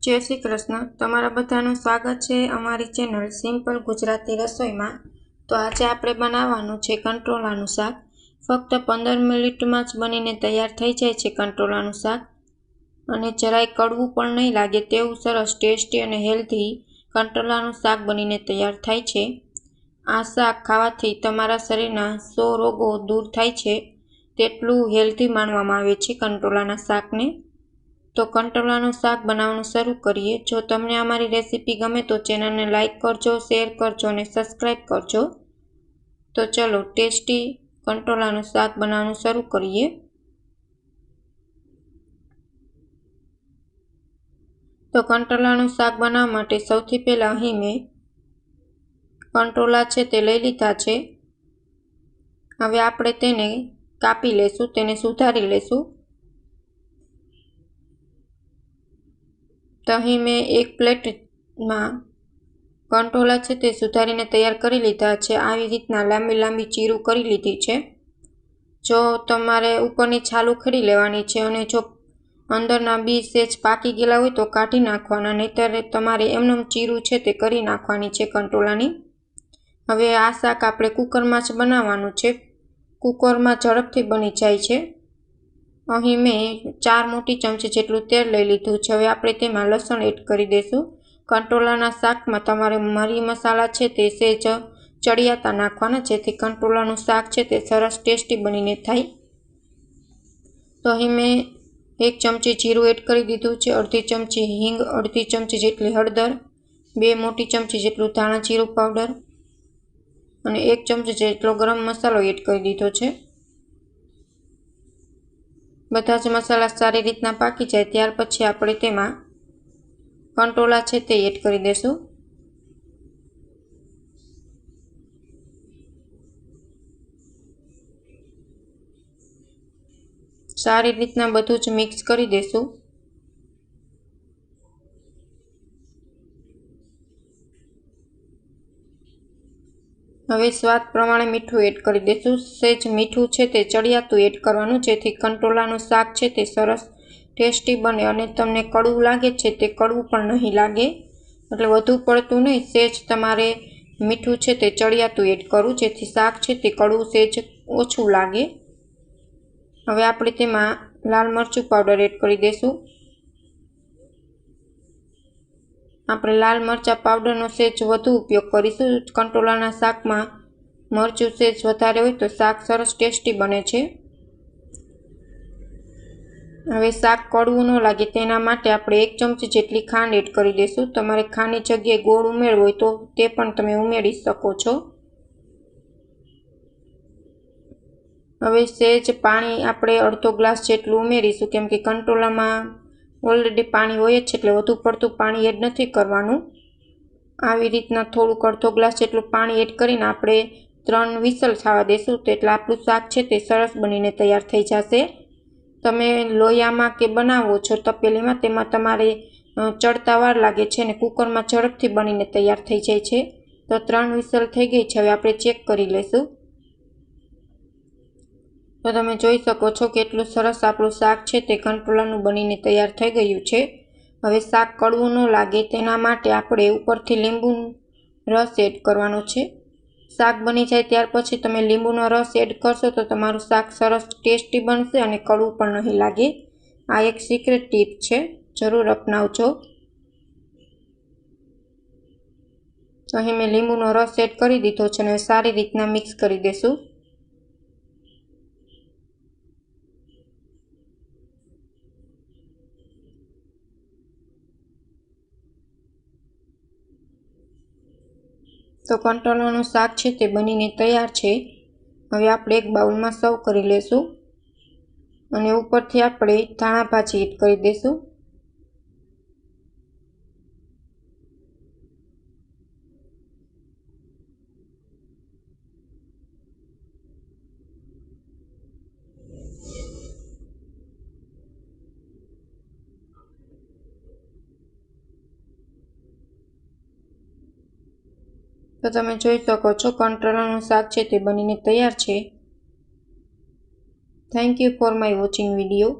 जय श्री कृष्ण। तमारा बधानुं स्वागत है अमारी चेनल सिंपल गुजराती रसोई में। तो आज आपणे बनाववानुं छे कंट्रोलानुं शाक। फक्त 15 मिनिट में ज बनीने तैयार थई जाय छे कंट्रोलानुं शाक अने जराय कड़वुं पण नहीं लागे तेवुं सरस टेस्टी अने हेल्धी कंट्रोलानुं शाक बनीने तैयार थाय छे। आ शाक खावाथी तमारा शरीरना 100 रोगो दूर थाय छे तेटलुं हेल्धी मानवामां आवे छे कंट्रोलाना शाकने। तो कंट्रोलानुं शाक बनाववानुं शरू करीए। जो तमने अमारी रेसिपी गमे तो चेनल ने लाइक करजो, शेर करजो अने सब्सक्राइब करजो। तो चलो टेस्टी कंट्रोलानुं शाक बनाववानुं शरू करीए। तो कंट्रोलानुं शाक बनाववा माटे सौथी पहेला अहीं मैं कंट्रोला छे ते लई लीधा छे। हवे आपणे तेने कापी लेशुं, तेने सुधारी लेशुं। तो अहीं मैं एक प्लेट में कंट्रोला छे ते सुधारीने तैयार करी लीधा छे। आवी रीतना लांबी लांबी चीरू करी लीधी छे। जो तमारे उपरनी छाल उखेड़ी लेवानी छे अने जो अंदरना बीज सेज पाकी गेला होय तो काढी नाखवाना, नहीतर तमारे एमनेम चीरू छे ते करी नाखवानी छे कंट्रोलानी। हवे आ शाक आपणे कुकरमां ज बनाववानुं छे। कुकरमां झड़पथी बनी जाय छे। अहीं मैं 4 मोटी चमची जेटलुं तेल लई लीधुं छे। हवे आपणे तेमां लसण एड करी देशुं। कंट्रोलाना शाकमां तमारे मरी मसाला छे ते सेज चड़ियाता नाखवाना जेथी कंट्रोलानुं शाक छे ते सरस टेस्टी बनीने थाय। तो अहीं मैं 1 चमची जीरुं एड करी दीधुं छे, अर्धी चमची हींग, अर्धी चमची जेटली हळदर, 2 मोटी चमची जेटलुं धाणा जीरुं पाउडर अने 1 चमची जेटलो गरम मसालो एड करी दीधो छे। बधा ज मसाला सारी रीतना पाकी जाय त्यार पछी आपणे तेमां कंट्रोला छे ते एड करी देशुं। सारी रीतना बधुं ज मिक्स करी देशुं। हवे स्वाद प्रमाणे मीठुं एड करी देशुं। सेज मीठुं छे ते चड़ियातुं एड करवानुं जेथी कंट्रोलानुं शाक छे ते सरस टेस्टी बने अने तमने कड़वुं लागे छे ते कड़वुं पण नहीं लागे। એટલે વધુ પડતું નહીં, સેજ તમારે મીઠું છે તે ચડિયાતું એડ કરવું જેથી શાક છે તે કડવું સેજ ઓછું લાગે। હવે આપણે તેમાં લાલ મરચું પાવડર એડ કરી દેશું। આપણે લાલ મરચા પાવડરનો સેજ વધુ ઉપયોગ કરીશું। કંટોલાના શાકમાં મરચું સેજ વધારે હોય તો શાક સરસ ટેસ્ટી બને છે। હવે શાક કડવું ન લાગે તેના માટે આપણે 1 ચમચી જેટલી ખાંડ એડ કરી દઈશું। તમારે ખાંડની જગ્યાએ ગોળ ઉમેરવો હોય તો તે પણ તમે ઉમેરી શકો છો। હવે સેજ પાણી આપણે અડધો ગ્લાસ જેટલું ઉમેરીશું કેમ કે કંટોલામાં ઓલરેડી પાણી હોય જ છે એટલે વધુ પડતું પાણી એડ નથી કરવાનું। આવી રીતના થોડુંક અડધો ગ્લાસ જેટલું પાણી એડ કરીને આપણે 3 વિસલ થવા દેશું તો એટલે આપણું શાક છે તે સરસ બનીને તૈયાર થઈ જશે। તમે લોયામાં કે બનાવો છો તપેલીમાં તેમાં તમારે ચડતા વાર લાગે છે અને કુકરમાં ઝડપથી બનીને તૈયાર થઈ જાય છે। તો 3 વિસલ થઈ ગઈ છે। હવે આપણે ચેક કરી લઈશું। તો તમે જોઈ શકો છો કે એટલું સરસ આપણું શાક છે તે કંટોલાનું બનીને તૈયાર થઈ ગયું છે। હવે શાક કડવું ન લાગે તેના માટે આપણે ઉપરથી લીંબુનો રસ એડ કરવાનો છે। શાક બની જાય ત્યાર પછી તમે લીંબુનો રસ એડ કરશો તો તમારું શાક સરસ ટેસ્ટી બનશે અને કડવું પણ નહીં લાગે। આ એક સિક્રેટ ટીપ છે, જરૂર અપનાવજો। અહીં મેં લીંબુનો રસ એડ કરી દીધો છે અને સારી રીતના મિક્સ કરી દેશું। તો કંટોલાનું શાક છે તે બનીને તૈયાર છે। હવે આપણે એક બાઉલમાં સર્વ કરી લેશું અને ઉપરથી આપણે ધાણા ભાજી એડ કરી દઈશું। તો તમે જોઈ શકો છો કંટોલાનું શાક છે તે બનીને તૈયાર છે। Thank you for my watching video.